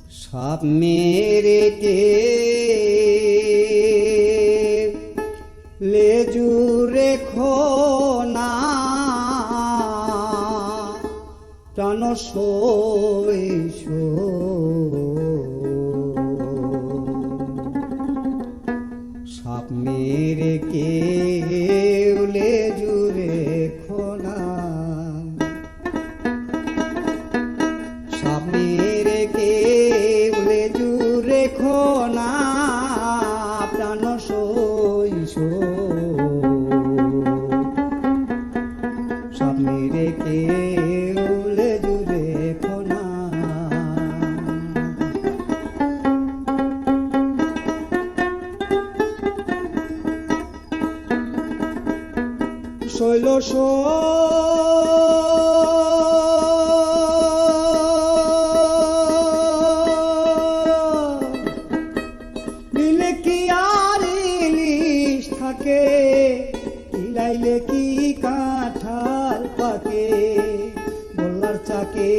সব মেরে কে লেজু রেখো না প্রাণ সই সব মেরে কে লেজু রেখো না সব মেরে কে লেজু রেখো না প্রাণ সই সব মেরে কে লেজু রেখো না শৈল দিলে কি আর ইলিশ থাকে কিলাইলে কি কাঁঠাল পাকে বল্লার চাকে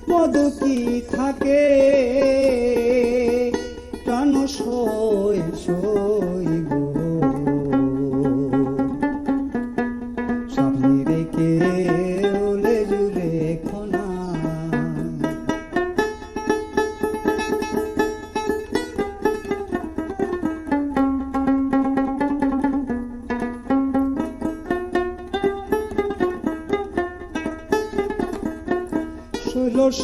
মধু কি থাকে প্রাণ সই সই গো সামনে রেখে লেজু রেখো না ষোলশ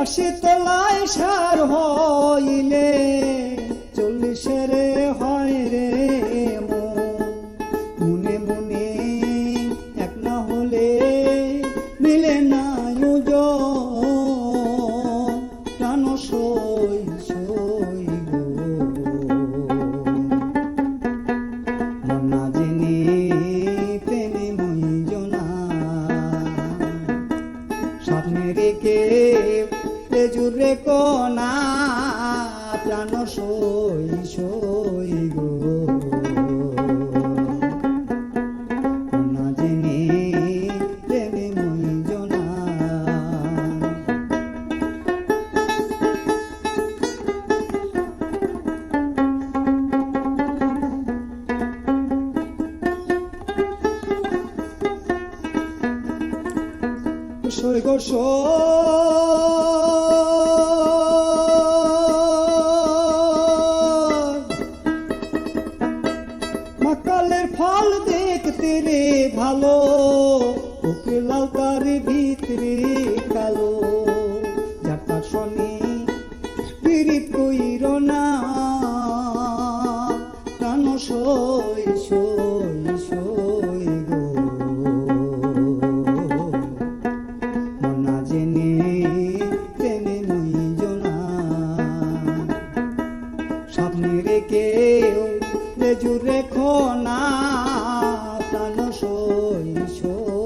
আশি তলায় সার হইলে 40 হয় রে মনে মনে এক না হলে মিলে না প্রাণ সই সই গো না জেনে প্রেমে মঞ্জনা স্বপ্নে রেখে লেজু রেখো না প্রাণ সই সই গো না জেনে প্রেমে মঞ্জনা স্বর্গ মাকালের ফল দেখতে রে ভালো ওকে লাল তার ভিতরে কালো যাটা শনি পীড়িত কইর না প্রাণ সই সই সই গো না জেনে প্রেমে মঞ্জনা স্বপ্নে রেখে লেজু রেখো না প্রাণ সই সই